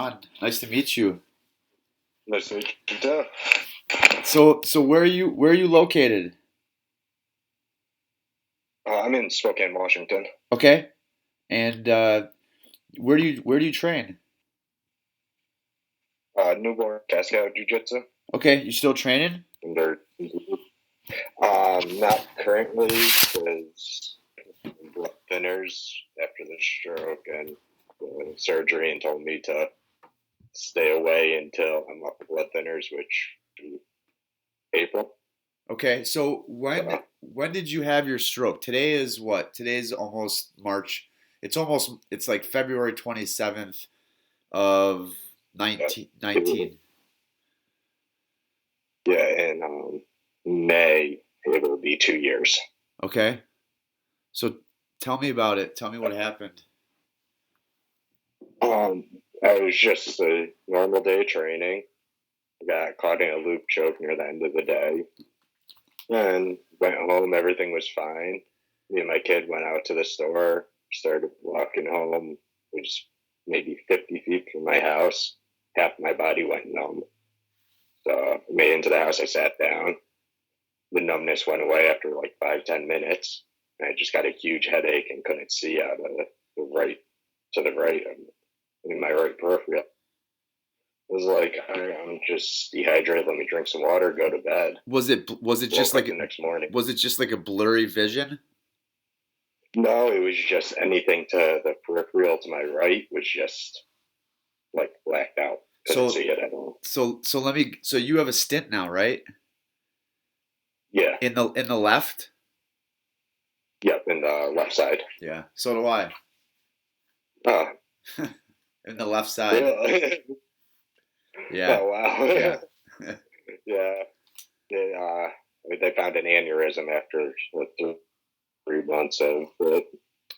on? Nice to meet you. Nice to meet you too. So where are you located? I'm in Spokane, Washington. Okay. And where do you train? Newborn Cascade Jiu Jitsu. Okay, you still training? And they're not currently because blood thinners after the stroke and the surgery and told me to stay away until I'm off the blood thinners, which is April. Okay, so when So, when did you have your stroke? Today is what? Today's almost March. It's like February 27th of yeah, 1919. yeah, in May it will be 2 years. Okay. So tell me about it. Tell me what happened. Um, I was just a normal day of training. Got caught in a loop choke near the end of the day. And went home, everything was fine. Me and my kid went out to the store, started walking home, which was maybe 50 feet from my house. Half my body went numb. So I made it into the house, I sat down. The numbness went away after like 5, 10 minutes. And I just got a huge headache and couldn't see out of the right to the right in my right peripheral. It was like, I'm just dehydrated, let me drink some water, go to bed. Was it just Woke up like the next morning. was it just like a blurry vision? No, it was just anything to the peripheral to my right was just like blacked out. Couldn't So see it at all. so you have a stint now, right? Yeah, In the left? yep, in the left side. Yeah. So do I. Oh, In the left side. really? Yeah. Oh, wow. Yeah. Yeah. They found an aneurysm after 3 months of it.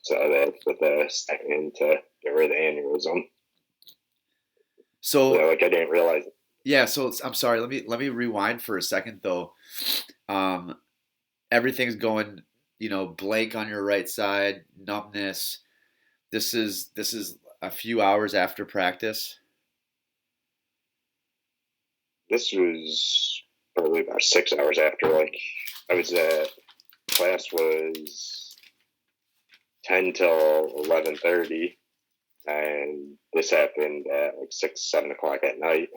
So they put the stent in to get rid of the aneurysm. So Like I didn't realize. yeah, I'm sorry. Let me rewind for a second though. Um, Everything's going, blank on your right side, numbness. This is a few hours after practice. This was probably about 6 hours after. Like I was class was 10 till 11:30, and this happened at like 6, 7 o'clock at night,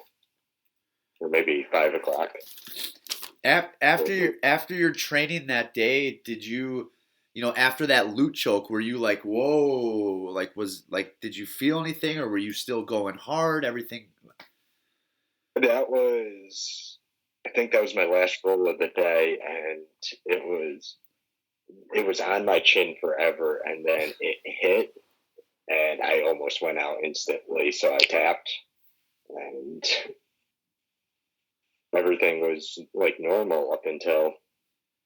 or maybe 5 o'clock. After your training that day, did you, after that loot choke, were you like, whoa, did you feel anything, or were you still going hard? Everything. That was, I think that was my last roll of the day, and it was on my chin forever, and then it hit, and I almost went out instantly. So I tapped, and everything was like normal up until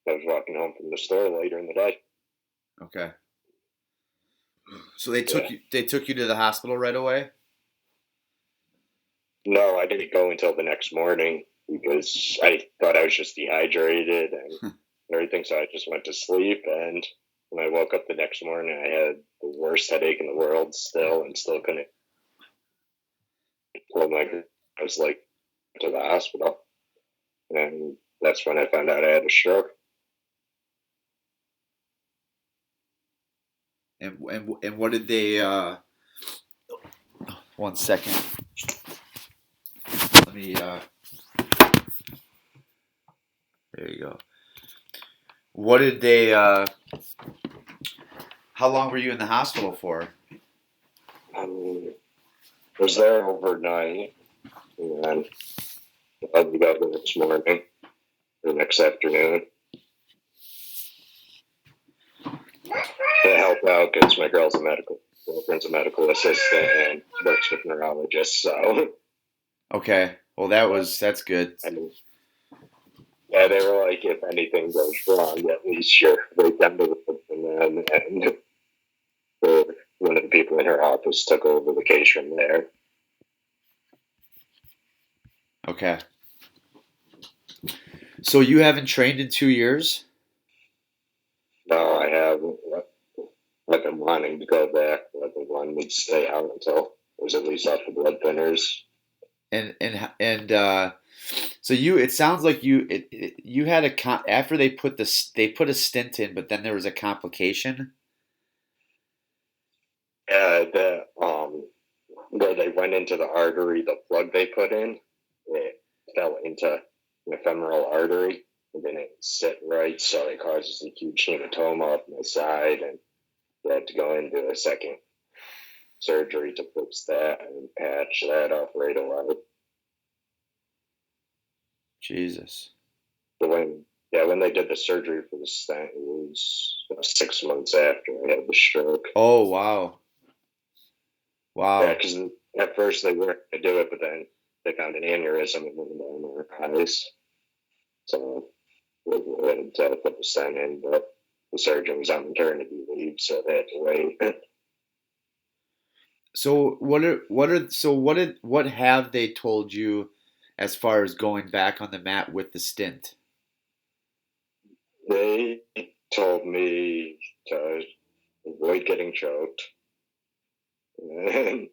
I was walking home from the store later in the day. Okay. So they took Yeah. you to the hospital right away. No, I didn't go until the next morning because I thought I was just dehydrated and everything. So I just went to sleep. And when I woke up the next morning, I had the worst headache in the world still and still couldn't pull my. I was like to the hospital. And that's when I found out I had a stroke. And what did they? 1 second. Let me. There you go. What did they? How long were you in the hospital for? I was there overnight. And then I had to go the next morning, the next afternoon. To help out because my girlfriend's a medical assistant and works with neurologists. So, Okay. Well, that's good. I mean, yeah, they were like, if anything goes wrong, at least you're right down the road from them. And one of the people in her office took over the case from there. Okay. So you haven't trained in 2 years? No, I haven't. I've been wanting to go back, but I've been wanting to stay out until I was at least off the blood thinners. And so it sounds like you had after they put a stent in, but then there was a complication. Yeah, where they went into the artery, the plug they put in, it fell into the femoral artery and didn't sit right, so it causes a huge hematoma up my side, and they had to go into a second surgery to fix that and patch that up right away. Jesus. But when they did the surgery for the stent, it was 6 months after I had the stroke. Oh, wow. Wow. Yeah, because at first they weren't going to do it, but then they found an aneurysm in one of their eyes. So they had to put the stent in, but the surgeon was on maternity leave, so they had to wait. So what have they told you as far as going back on the mat with the stint? They told me to avoid getting choked. And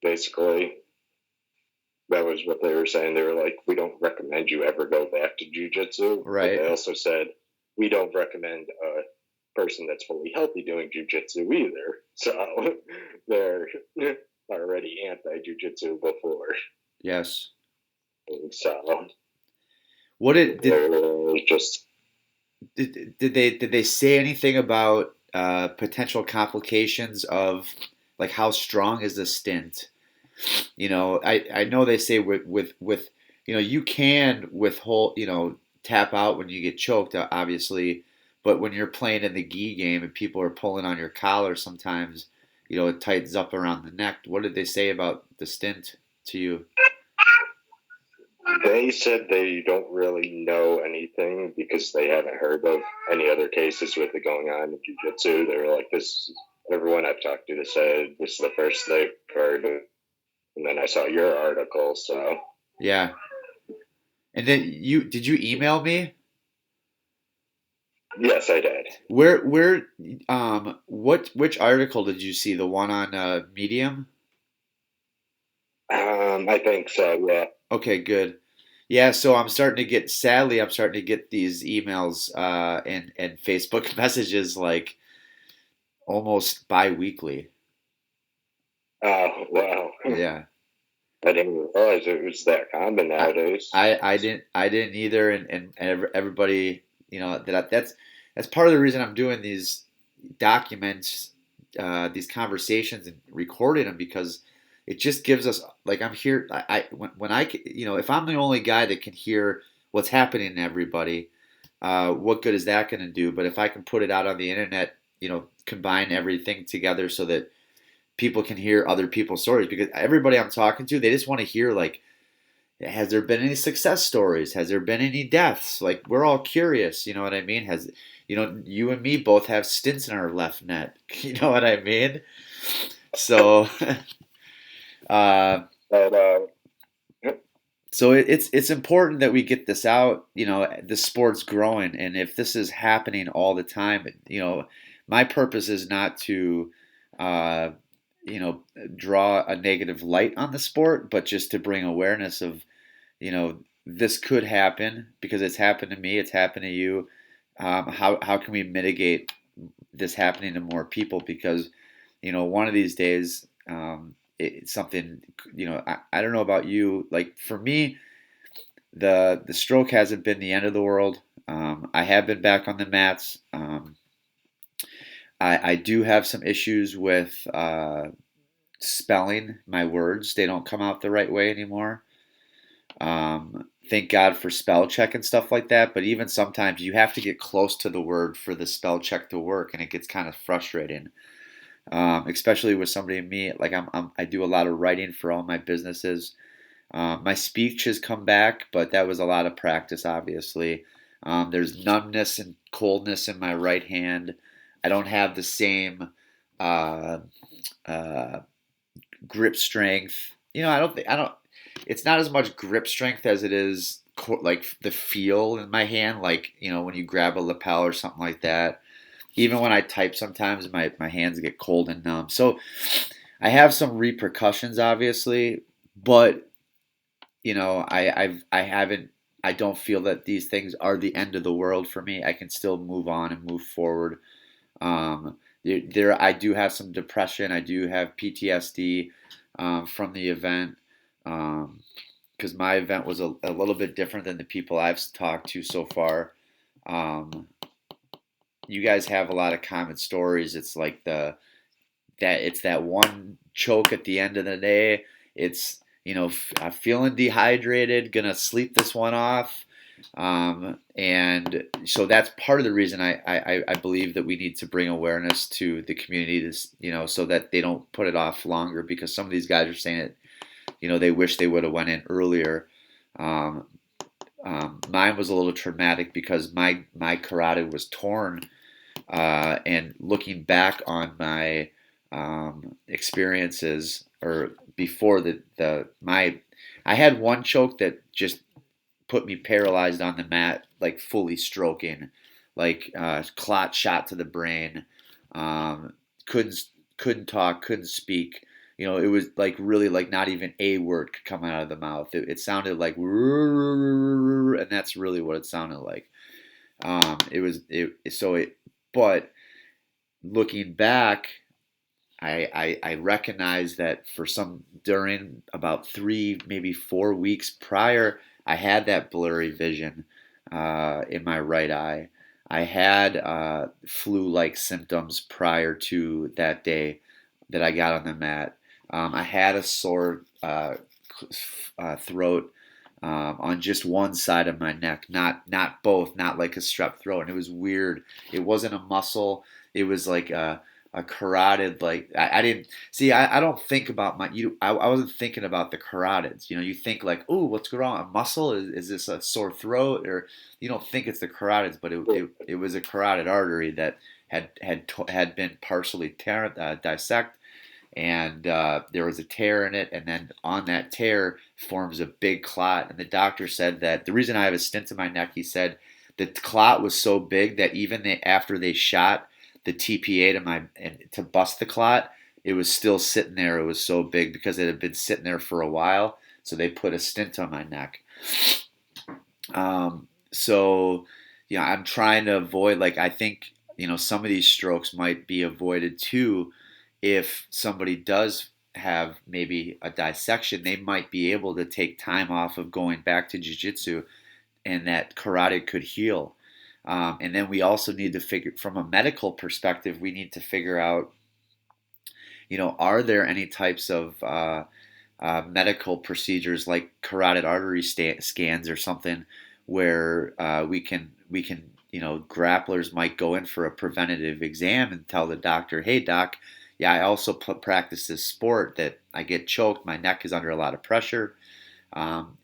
basically, that was what they were saying. They were like, we don't recommend you ever go back to Jiu Jitsu. Right. But they also said, we don't recommend a person that's fully healthy doing Jiu Jitsu either. So they're already anti Jiu Jitsu before. Yes. And so what did just did they say anything about potential complications of like how strong is the stint? I know they say with you can withhold tap out when you get choked, obviously, but when you're playing in the gi game and people are pulling on your collar, sometimes it tightens up around the neck. What did they say about the stint to you? They said they don't really know anything because they haven't heard of any other cases with it going on in jiu-jitsu. They were like, everyone I've talked to said this is the first they've heard of. And then I saw your article, so. Yeah. And then did you email me? Yes, I did. Which article did you see? The one on Medium? I think so, yeah. Okay, good. Yeah, so sadly, I'm starting to get these emails and Facebook messages like almost bi-weekly. Oh, wow. Yeah. I didn't realize it was that common nowadays. I didn't either, and everybody, that's part of the reason I'm doing these documents, these conversations and recording them, because it just gives us, like, I'm here. When I if I'm the only guy that can hear what's happening to everybody, what good is that going to do? But if I can put it out on the internet, combine everything together so that people can hear other people's stories, because everybody I'm talking to, they just want to hear, like, has there been any success stories? Has there been any deaths? Like, we're all curious, you know what I mean? You and me both have stints in our left net, you know what I mean? So, so it's important that we get this out. The sport's growing, and if this is happening all the time, my purpose is not to, draw a negative light on the sport, but just to bring awareness of, this could happen because it's happened to me, it's happened to you. How can we mitigate this happening to more people? Because, one of these days, it's something, I don't know about you. Like, for me, the stroke hasn't been the end of the world. I have been back on the mats. I do have some issues with spelling my words. They don't come out the right way anymore. Thank God for spell check and stuff like that. But even sometimes you have to get close to the word for the spell check to work, and it gets kind of frustrating. Especially with somebody in me, like I do a lot of writing for all my businesses. My speech has come back, but that was a lot of practice, obviously. There's numbness and coldness in my right hand. I don't have the same grip strength. It's not as much grip strength as it is like the feel in my hand, like, when you grab a lapel or something like that. Even when I type, sometimes my hands get cold and numb. So I have some repercussions, obviously, but I haven't. I don't feel that these things are the end of the world for me. I can still move on and move forward. I do have some depression. I do have PTSD from the event because my event was a little bit different than the people I've talked to so far. Um, you guys have a lot of common stories. It's like it's that one choke at the end of the day. It's I'm feeling dehydrated, gonna sleep this one off. And so that's part of the reason I believe that we need to bring awareness to the community, so that they don't put it off longer, because some of these guys are saying it, they wish they would have went in earlier. Um, Mine was a little traumatic because my carotid was torn, and looking back on my experiences, or before I had one choke that just put me paralyzed on the mat, like fully stroking, like clot shot to the brain. Um, couldn't couldn't talk, couldn't speak. It was like really like not even a word could come out of the mouth. It sounded like, and that's really what it sounded like. It was it so it, but looking back, I recognize that for some during about 3, maybe 4 weeks prior, I had that blurry vision in my right eye. I had flu-like symptoms prior to that day that I got on the mat. I had a sore throat on just one side of my neck, not both, not like a strep throat, and it was weird. It wasn't a muscle. It was like a carotid. Like I didn't see. I don't think about I wasn't thinking about the carotids. You think like, oh, what's going on? A muscle? Is this a sore throat? Or you don't think it's the carotids, but it was a carotid artery that had been partially dissected, and there was a tear in it, and then on that tear forms a big clot. And the doctor said that the reason I have a stent in my neck, he said the clot was so big that even after they shot the TPA to bust the clot, it was still sitting there. It was so big because it had been sitting there for a while. So they put a stent on my neck. So I'm trying to avoid, like, I think some of these strokes might be avoided too if somebody does have maybe a dissection. They might be able to take time off of going back to jiu-jitsu, and that carotid could heal. And then we also need to figure, from a medical perspective, we need to figure out, are there any types of medical procedures like carotid artery scans or something where we can grapplers might go in for a preventative exam and tell the doctor, hey doc, yeah, I also practice this sport that I get choked, my neck is under a lot of pressure.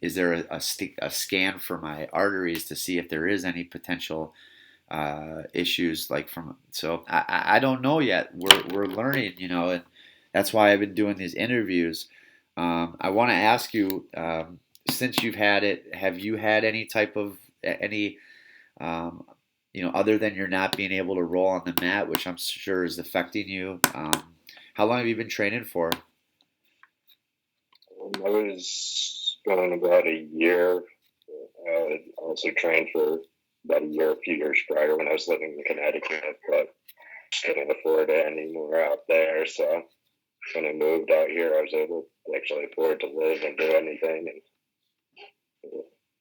Is there a scan for my arteries to see if there is any potential issues, like from? So I don't know yet. We're learning, and that's why I've been doing these interviews. I want to ask you, since you've had it, have you had any type of any um, other than you're not being able to roll on the mat, which I'm sure is affecting you? How long have you been training for? I was going about a year. I also trained for about a year, a few years prior when I was living in Connecticut, but couldn't afford it anymore out there. So when I moved out here, I was able to actually afford to live and do anything. And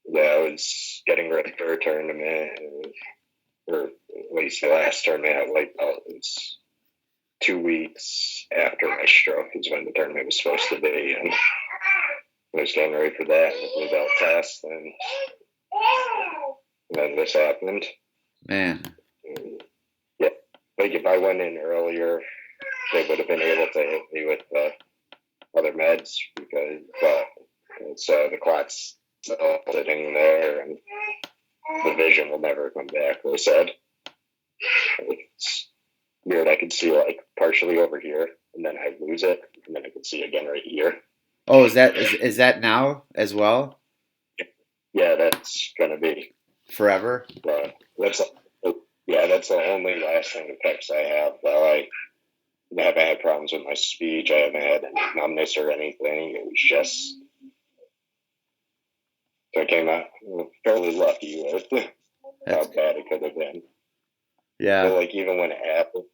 yeah, I was getting ready for a tournament, or at least the last tournament at white belt. It was 2 weeks after my stroke is when the tournament was supposed to be, and I was getting ready for that, and the blue belt test, and then this happened. Man. And yeah, like if I went in earlier, they would have been able to hit me with other meds, because the clot's still sitting there, and the vision will never come back, they said. It's weird. I could see like partially over here, and then I lose it, and then I could see again right here. Oh, is that now as well? Yeah, that's gonna be Forever? that's the only lasting effects I have. Though I haven't had problems with my speech. I haven't had any numbness or anything. It was just, I came out fairly lucky with how bad it could have been. Yeah. But like even when it happened,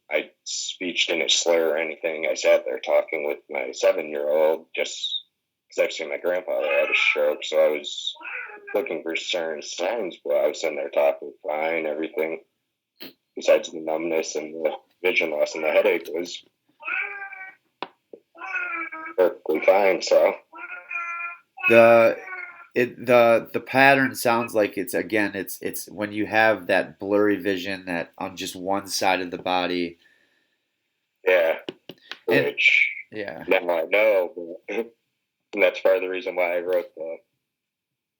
speech didn't slur or anything. I sat there talking with my 7-year-old just because I've seen my grandfather had a stroke, so I was looking for certain signs, but I was sitting there talking fine. Everything besides the numbness and the vision loss and the headache was perfectly fine. So the pattern sounds like it's when you have that blurry vision that on just one side of the body. Yeah, And, which yeah, now I know, but, and that's part of the reason why I wrote the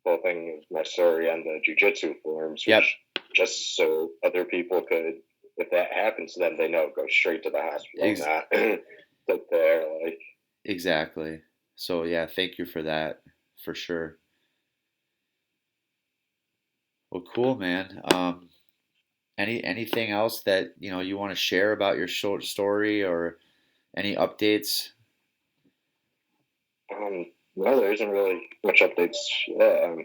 whole thing of my story on the Jiu Jitsu forums, yep. Just so other people could, if that happens to them, they know go straight to the hospital, not sit there like. Exactly. So yeah, thank you for that, for sure. Well, cool, man. Anything else that you want to share about your short story or any updates? No, there isn't really much updates. Yeah,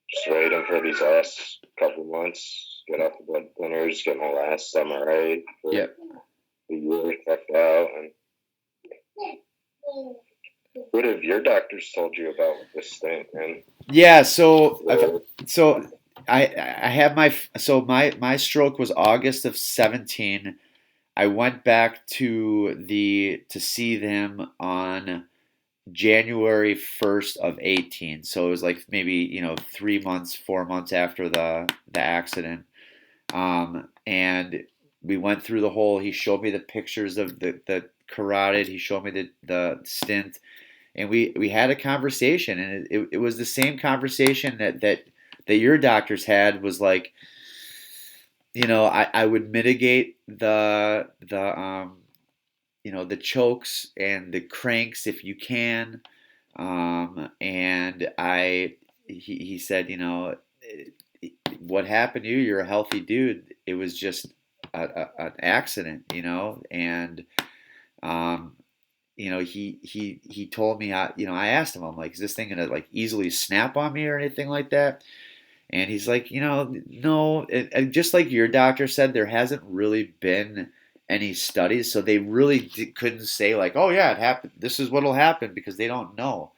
just waiting for these last couple months, get off the blood thinners, get my last MRA for Yep. the year checked out. And what have your doctors told you about this thing? And yeah, so I have my stroke was August of 17. I went back to see them on January 1st of 18. So it was like maybe 3 months, 4 months after the accident. And we went through the whole. He showed me the pictures of the carotid. He showed me the stent, and we had a conversation, and it was the same conversation that your doctors had. Was like, I would mitigate the chokes and the cranks if you can. And he said, what happened to you? You're a healthy dude. It was just an accident, and um, he told me, I asked him, I'm like, is this thing gonna like easily snap on me or anything like that? And he's like, no. And just like your doctor said, there hasn't really been any studies, so they really couldn't say like, oh yeah, it happened. This is what'll happen because they don't know.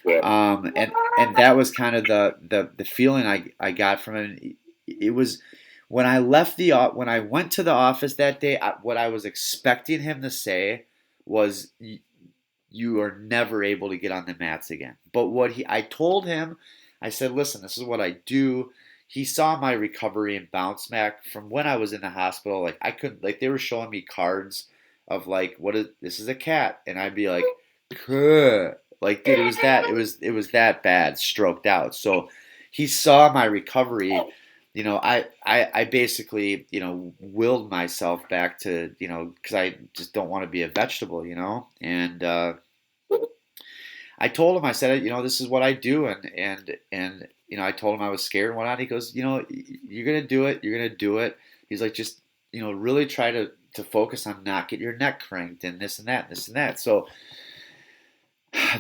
And that was kind of the feeling I got from him. It was when I when I went to the office that day. What I was expecting him to say was, "You are never able to get on the mats again." But I told him, I said, "Listen, this is what I do." He saw my recovery and bounce back from when I was in the hospital. Like I couldn't, like they were showing me cards of like, what is this is a cat, and I'd be like, "Kuh." Like, dude, it was that bad, stroked out. So he saw my recovery. I basically, willed myself back to, because I just don't want to be a vegetable, and I told him, I said, this is what I do, and I told him I was scared and whatnot. He goes, you're gonna do it, you're gonna do it. He's like, just really try to focus on not get your neck cranked and this and that, and this and that. So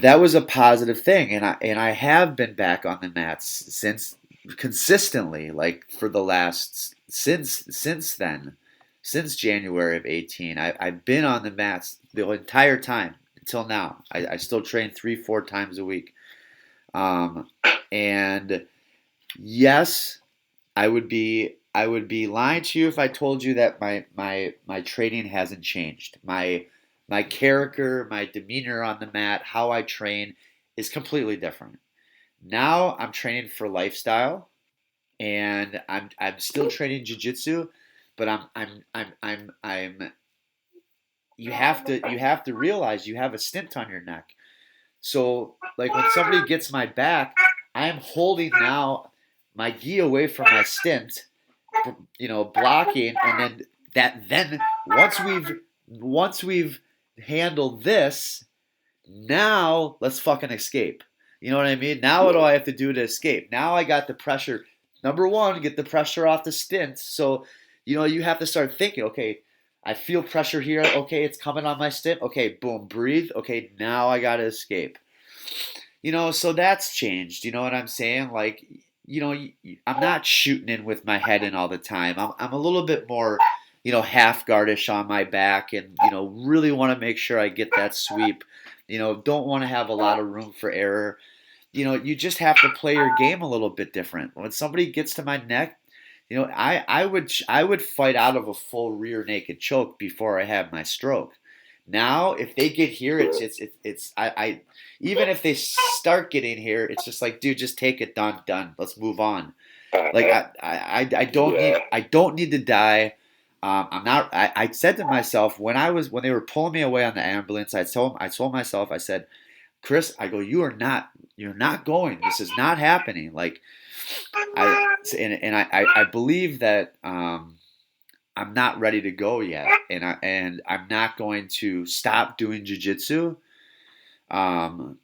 that was a positive thing, and I have been back on the mats since consistently, like for the last since then, since January of 18. I've been on the mats the entire time until now. I still train 3-4 times a week, um, and yes, I would be lying to you if I told you that my training hasn't changed. My character, my demeanor on the mat, how I train is completely different. Now I'm training for lifestyle, and I'm still training jiu-jitsu, but I'm you have to realize you have a stent on your neck. So like when somebody gets my back, I am holding now my gi away from my stent, blocking, and then once we've handled this, now let's fucking escape. You know what I mean? Now what do I have to do to escape? Now I got the pressure. Number one, get the pressure off the stent. So, you have to start thinking, okay, I feel pressure here. Okay, it's coming on my stent. Okay, boom, breathe. Okay, now I gotta escape. So that's changed. You know what I'm saying? Like, I'm not shooting in with my head in all the time. I'm a little bit more, half guardish on my back, and really want to make sure I get that sweep. Don't want to have a lot of room for error. You just have to play your game a little bit different. When somebody gets to my neck, I would fight out of a full rear naked choke before I have my stroke. Now, if they get here, I even if they start getting here, it's just like, dude, just take it, done. Let's move on. Like I don't need Yeah. to die. I'm not. I said to myself when they were pulling me away on the ambulance, I told myself, I said, Chris, I go, you're not going. This is not happening. Like I believe that I'm not ready to go yet, and I'm not going to stop doing jujitsu. Um,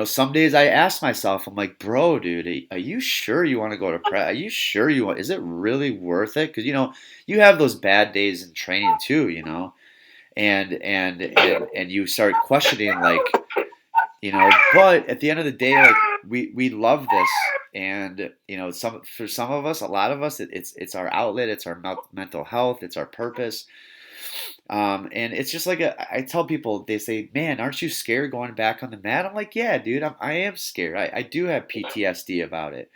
some days I ask myself, I'm like, bro, dude, are you sure you want to go to prep? Are you sure you want? Is it really worth it? Because you have those bad days in training too, and you start questioning like, but at the end of the day, like we love this, and for some of us, a lot of us, it's our outlet, it's our mental health, it's our purpose. And it's just like I tell people, they say, man, aren't you scared going back on the mat? I'm like, yeah, dude, I am scared. I do have PTSD about it.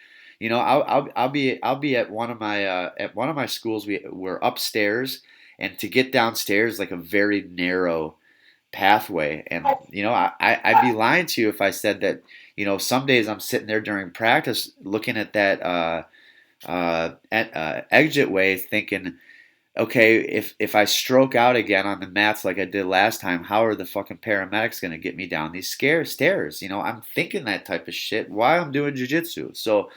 I'll be at one of my schools. We're upstairs, and to get downstairs, like a very narrow pathway. And I'd be lying to you if I said that some days I'm sitting there during practice looking at that exit way, thinking, okay, if I stroke out again on the mats like I did last time, how are the fucking paramedics gonna get me down these stairs? I'm thinking that type of shit while I'm doing jujitsu. So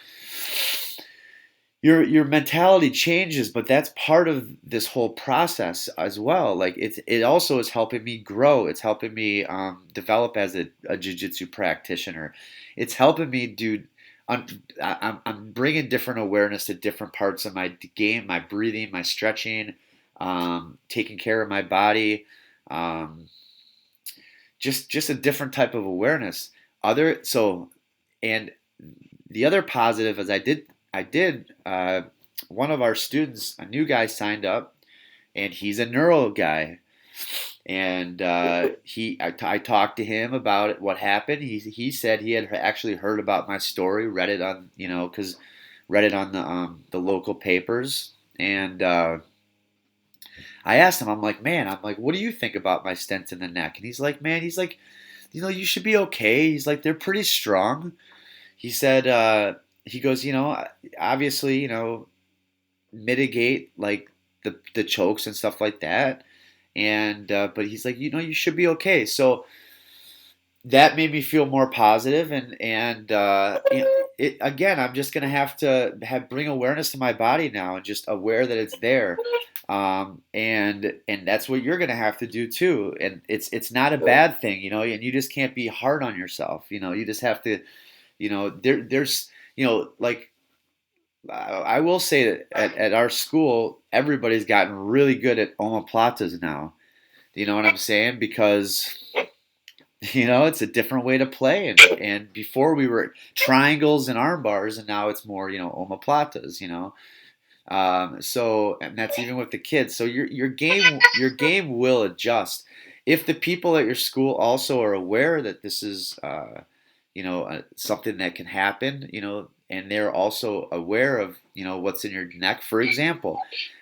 your mentality changes, but that's part of this whole process as well. Like it also is helping me grow. It's helping me develop as a jiu-jitsu practitioner. It's helping me do. I'm bringing different awareness to different parts of my game, my breathing, my stretching, taking care of my body, um, just a different type of awareness. And the other positive is I did one of our students, a new guy signed up, and he's a neuro guy. And I talked to him about what happened. He said he had actually heard about my story, read it on because read it on the local papers. And I asked him, I'm like, what do you think about my stent in the neck? And he's like, man, you should be okay. He's like, they're pretty strong. He said, he goes, obviously, mitigate like the chokes and stuff like that. And but he's like, you should be okay. So that made me feel more positive, and again, I'm just gonna have to bring awareness to my body now, and just aware that it's there. And that's what you're gonna have to do too. And it's not a bad thing, and you just can't be hard on yourself. You just have to, there's like I will say that at our school, everybody's gotten really good at omoplatas now. You know what I'm saying? Because it's a different way to play, and before we were triangles and arm bars, and now it's more omoplatas. So, and that's even with the kids. So your game will adjust if the people at your school also are aware that this is something that can happen. And they're also aware of what's in your neck. For example,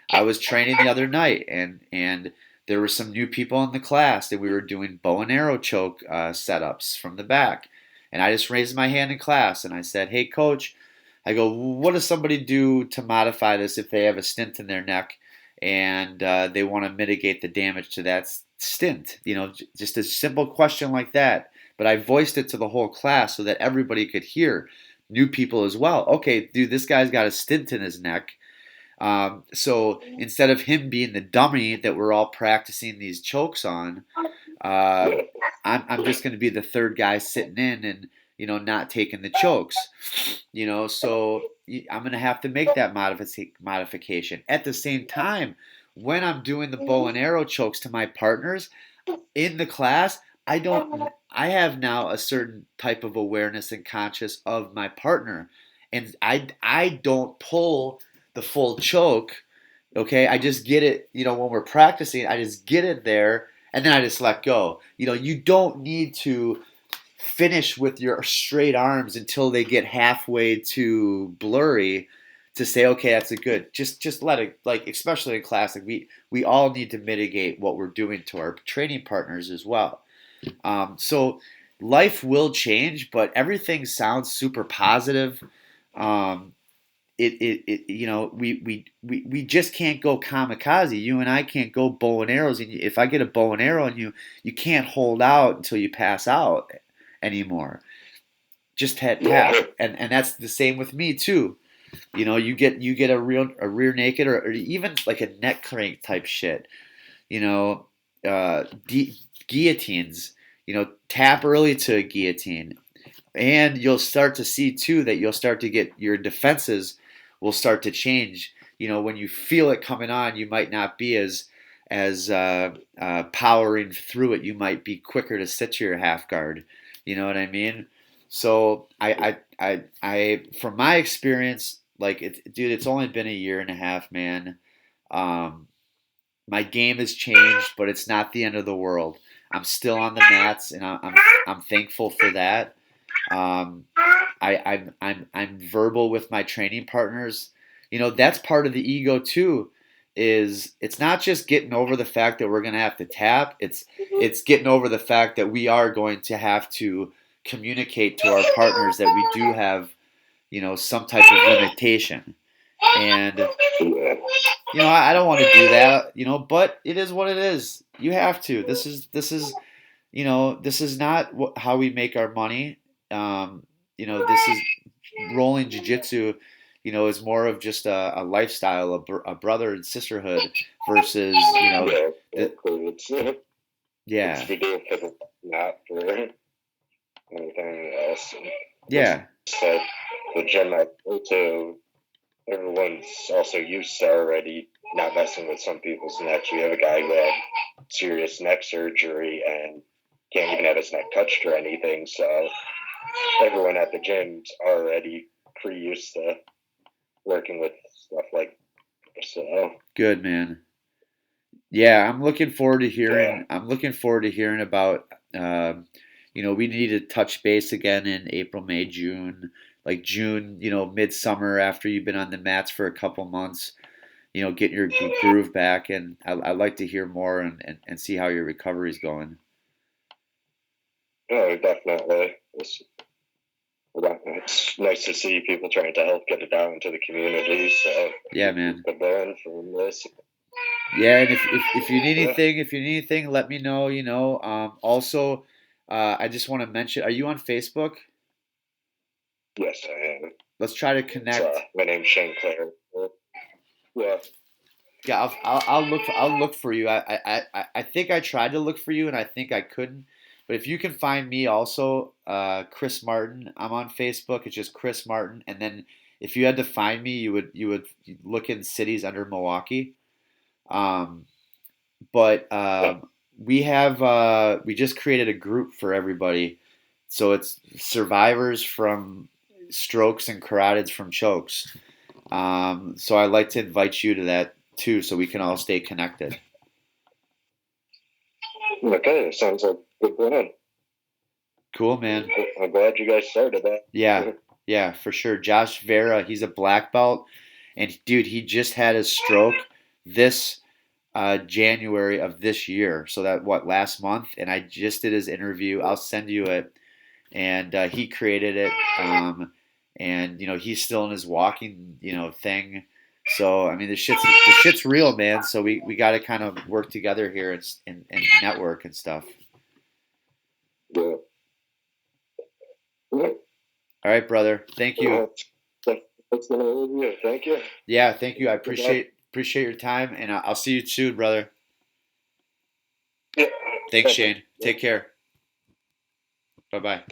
I was training the other night, and there were some new people in the class, and we were doing bow and arrow choke setups from the back. And I just raised my hand in class, and I said, hey, coach, I go, what does somebody do to modify this if they have a stent in their neck and they want to mitigate the damage to that stent? Just a simple question like that. But I voiced it to the whole class so that everybody could hear, new people as well. Okay, dude, this guy's got a stent in his neck. So instead of him being the dummy that we're all practicing these chokes on, uh, I'm just going to be the third guy sitting in and not taking the chokes. So I'm going to have to make that modification. At the same time, when I'm doing the bow and arrow chokes to my partners in the class, I have now a certain type of awareness and conscious of my partner. And I don't pull the full choke. Okay. I just get it, when we're practicing, I just get it there and then I just let go. You don't need to finish with your straight arms until they get halfway to blurry to say, okay, that's a good. Just let it, like, especially in class, like we all need to mitigate what we're doing to our training partners as well. So life will change, but everything sounds super positive. Um, we just can't go kamikaze. You and I can't go bow and arrows. And if I get a bow and arrow on you, you can't hold out until you pass out anymore. Just tap, and that's the same with me too. You get a rear naked or even like a neck crank type shit. You know, guillotines. Tap early to a guillotine, and you'll start to see too that you'll start to get your defenses will start to change. When you feel it coming on, you might not be as powering through it. You might be quicker to sit to your half guard. You know what I mean? So from my experience, like dude, it's only been a year and a half, man. Um, my game has changed, but it's not the end of the world. I'm still on the mats, and I'm thankful for that. Um, I'm verbal with my training partners. That's part of the ego too. Is it's not just getting over the fact that we're going to have to tap. It's getting over the fact that we are going to have to communicate to our partners that we do have some type of limitation. And I don't want to do that, but it is what it is. You have to. This is not how we make our money. This is rolling jiu-jitsu, is more of just a lifestyle, a brother and sisterhood versus, yeah. It's ridiculous, not for anything else. Yeah. So the gym I go to, everyone's also used to already not messing with some people's necks. We have a guy who had serious neck surgery and can't even have his neck touched or anything. So everyone at the gym's already pretty used to working with stuff like this. So good, man. Yeah, I'm looking forward to hearing. Yeah. I'm looking forward to hearing about. We need to touch base again in April, May, June. Like June, midsummer after you've been on the mats for a couple months. Getting your groove back, and I'd like to hear more and see how your recovery's going. Oh, definitely. It's nice to see people trying to help get it out into the community. So yeah, man. Learn from this. Yeah, and if you need anything, let me know. Also, I just want to mention: are you on Facebook? Yes, I am. Let's try to connect. My name's Shane Clare. Yeah. Yeah, I'll look for you. I think I tried to look for you, and I think I couldn't. But if you can find me also, Chris Martin. I'm on Facebook. It's just Chris Martin. And then if you had to find me, you would look in cities under Milwaukee. But we just created a group for everybody. So it's survivors from strokes and carotids from chokes. So I'd like to invite you to that too, so we can all stay connected. Okay, sounds like a good plan. Cool, man. I'm glad you guys started that. Yeah, for sure. Josh Vera, he's a black belt, and dude, he just had his stroke this January of this year. So that last month, and I just did his interview. I'll send you it, and he created it. And he's still in his walking thing. So I mean the shit's real, man. So we got to kind of work together here and network and stuff. Yeah. All right, brother. Thank you. Thank you. Yeah, thank you. I appreciate your time, and I'll see you soon, brother. Yeah. Thanks, Shane. Take care. Bye-bye.